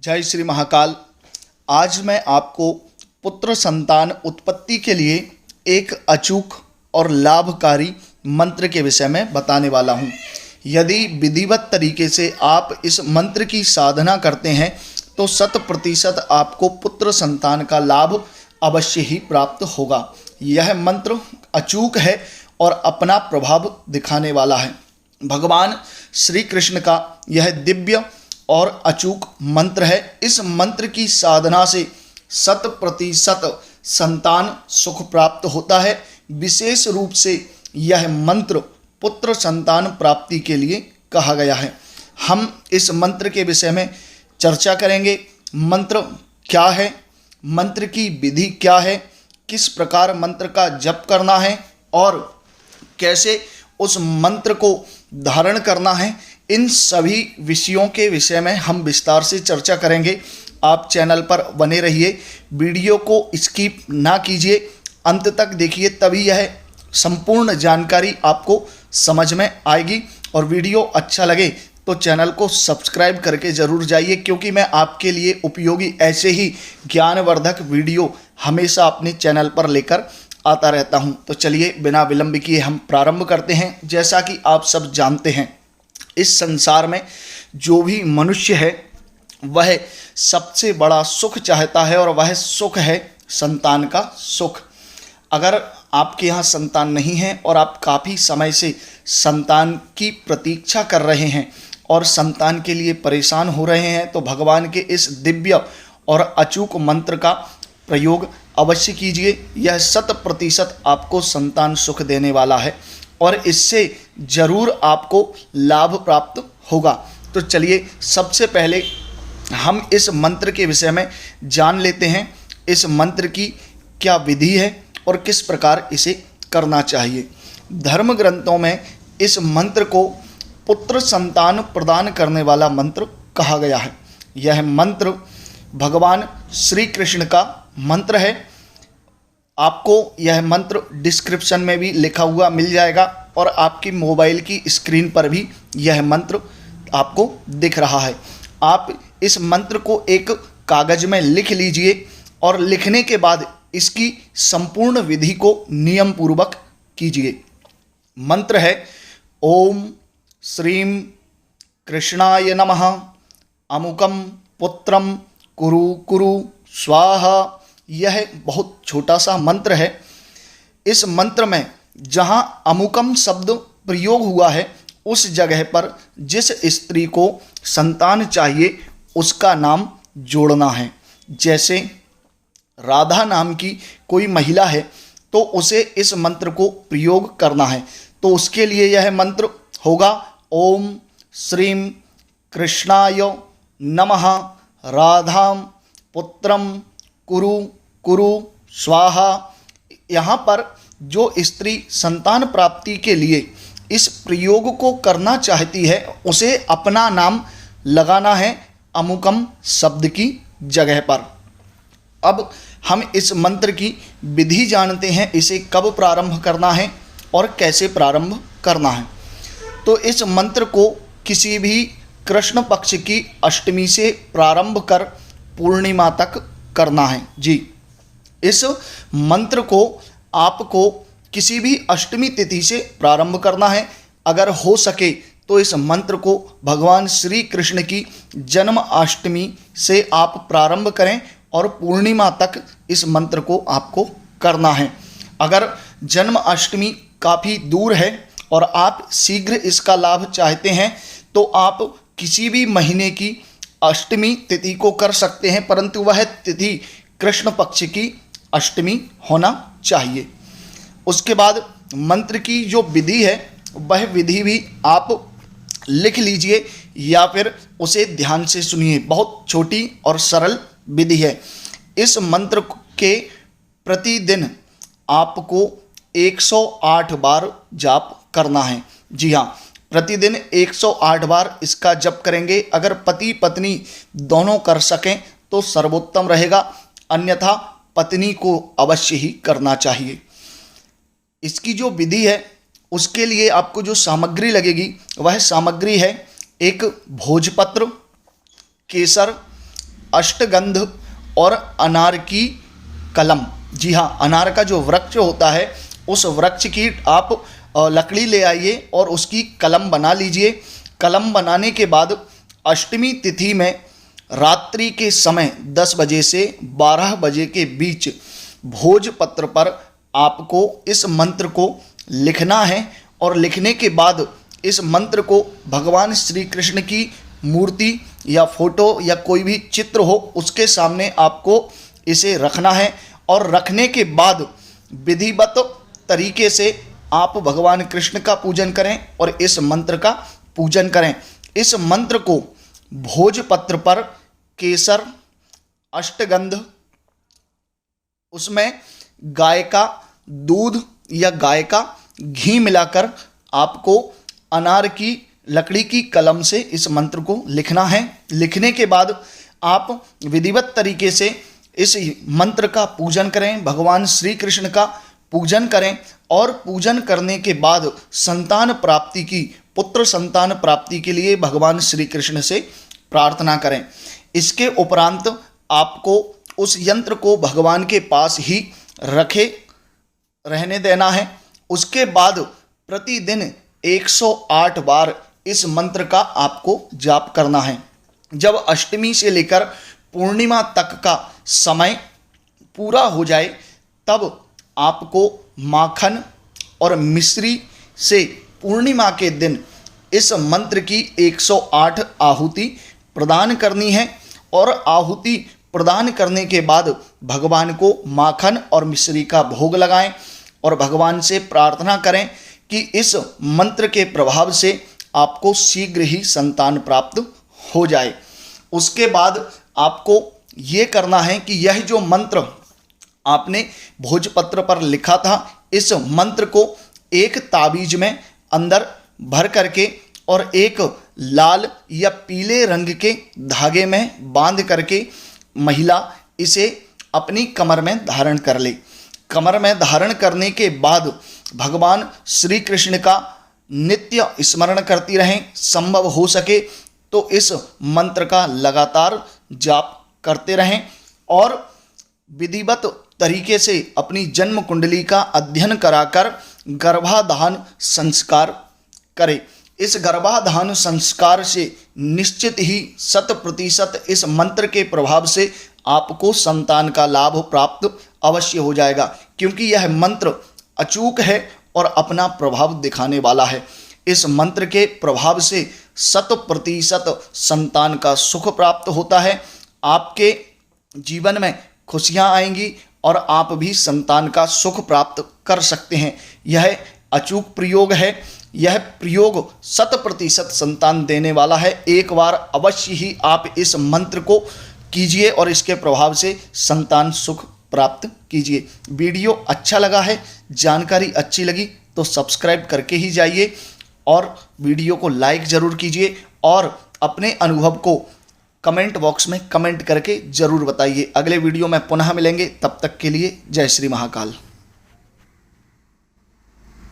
जय श्री महाकाल। आज मैं आपको पुत्र संतान उत्पत्ति के लिए एक अचूक और लाभकारी मंत्र के विषय में बताने वाला हूँ। यदि विधिवत तरीके से आप इस मंत्र की साधना करते हैं तो 100% आपको पुत्र संतान का लाभ अवश्य ही प्राप्त होगा। यह मंत्र अचूक है और अपना प्रभाव दिखाने वाला है। भगवान श्री कृष्ण का यह दिव्य और अचूक मंत्र है। इस मंत्र की साधना से 100% संतान सुख प्राप्त होता है। विशेष रूप से यह मंत्र पुत्र संतान प्राप्ति के लिए कहा गया है। हम इस मंत्र के विषय में चर्चा करेंगे। मंत्र क्या है, मंत्र की विधि क्या है, किस प्रकार मंत्र का जप करना है और कैसे उस मंत्र को धारण करना है, इन सभी विषयों के विषय में हम विस्तार से चर्चा करेंगे। आप चैनल पर बने रहिए, वीडियो को स्किप ना कीजिए, अंत तक देखिए, तभी यह संपूर्ण जानकारी आपको समझ में आएगी। और वीडियो अच्छा लगे तो चैनल को सब्सक्राइब करके ज़रूर जाइए, क्योंकि मैं आपके लिए उपयोगी ऐसे ही ज्ञानवर्धक वीडियो हमेशा अपने चैनल पर लेकर आता रहता हूं। तो चलिए बिना विलंब किए हम प्रारंभ करते हैं। जैसा कि आप सब जानते हैं, इस संसार में जो भी मनुष्य है वह सबसे बड़ा सुख चाहता है और वह सुख है संतान का सुख। अगर आपके यहाँ संतान नहीं है और आप काफ़ी समय से संतान की प्रतीक्षा कर रहे हैं और संतान के लिए परेशान हो रहे हैं, तो भगवान के इस दिव्य और अचूक मंत्र का प्रयोग अवश्य कीजिए। यह 100% आपको संतान सुख देने वाला है और इससे ज़रूर आपको लाभ प्राप्त होगा। तो चलिए सबसे पहले हम इस मंत्र के विषय में जान लेते हैं। इस मंत्र की क्या विधि है और किस प्रकार इसे करना चाहिए। धर्म ग्रंथों में इस मंत्र को पुत्र संतान प्रदान करने वाला मंत्र कहा गया है। यह मंत्र भगवान श्री कृष्ण का मंत्र है। आपको यह मंत्र डिस्क्रिप्शन में भी लिखा हुआ मिल जाएगा और आपकी मोबाइल की स्क्रीन पर भी यह मंत्र आपको दिख रहा है। आप इस मंत्र को एक कागज़ में लिख लीजिए और लिखने के बाद इसकी संपूर्ण विधि को नियम पूर्वक कीजिए। मंत्र है ओम श्रीम कृष्णाय नमः अमुकम पुत्रम कुरु कुरु स्वाहा। यह बहुत छोटा सा मंत्र है। इस मंत्र में जहाँ अमुकम शब्द प्रयोग हुआ है उस जगह पर जिस स्त्री को संतान चाहिए उसका नाम जोड़ना है। जैसे राधा नाम की कोई महिला है तो उसे इस मंत्र को प्रयोग करना है, तो उसके लिए यह मंत्र होगा ओम श्रीम कृष्णाय नमः राधाम पुत्रम कुरु कुरु स्वाहा। यहाँ पर जो स्त्री संतान प्राप्ति के लिए इस प्रयोग को करना चाहती है उसे अपना नाम लगाना है अमुकम शब्द की जगह पर। अब हम इस मंत्र की विधि जानते हैं, इसे कब प्रारंभ करना है और कैसे प्रारंभ करना है। तो इस मंत्र को किसी भी कृष्ण पक्ष की अष्टमी से प्रारंभ कर पूर्णिमा तक करना है। जी, इस मंत्र को आपको किसी भी अष्टमी तिथि से प्रारंभ करना है। अगर हो सके तो इस मंत्र को भगवान श्री कृष्ण की जन्माष्टमी से आप प्रारंभ करें और पूर्णिमा तक इस मंत्र को आपको करना है। अगर जन्माष्टमी काफ़ी दूर है और आप शीघ्र इसका लाभ चाहते हैं तो आप किसी भी महीने की अष्टमी तिथि को कर सकते हैं, परंतु वह तिथि कृष्ण पक्ष की अष्टमी होना चाहिए। उसके बाद मंत्र की जो विधि है वह विधि भी आप लिख लीजिए या फिर उसे ध्यान से सुनिए। बहुत छोटी और सरल विधि है। इस मंत्र के प्रतिदिन आपको 108 बार जाप करना है। जी हाँ, प्रतिदिन 108 बार इसका जप करेंगे। अगर पति पत्नी दोनों कर सकें तो सर्वोत्तम रहेगा, अन्यथा पत्नी को अवश्य ही करना चाहिए। इसकी जो विधि है उसके लिए आपको जो सामग्री लगेगी वह सामग्री है एक भोजपत्र, केसर, अष्टगंध और अनार की कलम। जी हाँ, अनार का जो वृक्ष होता है उस वृक्ष की आप लकड़ी ले आइए और उसकी कलम बना लीजिए। कलम बनाने के बाद अष्टमी तिथि में रात्रि के समय 10 बजे से 12 बजे के बीच भोजपत्र पर आपको इस मंत्र को लिखना है और लिखने के बाद इस मंत्र को भगवान श्री कृष्ण की मूर्ति या फोटो या कोई भी चित्र हो उसके सामने आपको इसे रखना है और रखने के बाद विधिवत तरीके से आप भगवान कृष्ण का पूजन करें और इस मंत्र का पूजन करें। इस मंत्र को भोजपत्र पर केसर, अष्टगंध, उसमें गाय का दूध या गाय का घी मिलाकर आपको अनार की लकड़ी की कलम से इस मंत्र को लिखना है। लिखने के बाद आप विधिवत तरीके से इस मंत्र का पूजन करें, भगवान श्री कृष्ण का पूजन करें और पूजन करने के बाद संतान प्राप्ति की, पुत्र संतान प्राप्ति के लिए भगवान श्री कृष्ण से प्रार्थना करें। इसके उपरांत आपको उस यंत्र को भगवान के पास ही रखे रहने देना है। उसके बाद प्रतिदिन 108 बार इस मंत्र का आपको जाप करना है। जब अष्टमी से लेकर पूर्णिमा तक का समय पूरा हो जाए तब आपको माखन और मिश्री से पूर्णिमा के दिन इस मंत्र की 108 आहुति प्रदान करनी है और आहुति प्रदान करने के बाद भगवान को माखन और मिश्री का भोग लगाएं और भगवान से प्रार्थना करें कि इस मंत्र के प्रभाव से आपको शीघ्र ही संतान प्राप्त हो जाए। उसके बाद आपको ये करना है कि यह जो मंत्र आपने भोजपत्र पर लिखा था, इस मंत्र को एक ताबीज में अंदर भर करके और एक लाल या पीले रंग के धागे में बांध करके महिला इसे अपनी कमर में धारण कर ले। कमर में धारण करने के बाद भगवान श्री कृष्ण का नित्य स्मरण करती रहें। संभव हो सके तो इस मंत्र का लगातार जाप करते रहें और विधिवत तरीके से अपनी जन्म कुंडली का अध्ययन कराकर गर्भाधान संस्कार करें। इस गर्भाधान संस्कार से निश्चित ही 100% इस मंत्र के प्रभाव से आपको संतान का लाभ प्राप्त अवश्य हो जाएगा, क्योंकि यह मंत्र अचूक है और अपना प्रभाव दिखाने वाला है। इस मंत्र के प्रभाव से 100% संतान का सुख प्राप्त होता है। आपके जीवन में खुशियां आएंगी और आप भी संतान का सुख प्राप्त कर सकते हैं। यह अचूक प्रयोग है। यह प्रयोग 100% संतान देने वाला है। एक बार अवश्य ही आप इस मंत्र को कीजिए और इसके प्रभाव से संतान सुख प्राप्त कीजिए। वीडियो अच्छा लगा है, जानकारी अच्छी लगी तो सब्सक्राइब करके ही जाइए और वीडियो को लाइक ज़रूर कीजिए और अपने अनुभव को कमेंट बॉक्स में कमेंट करके ज़रूर बताइए। अगले वीडियो में पुनः मिलेंगे, तब तक के लिए जय श्री महाकाल।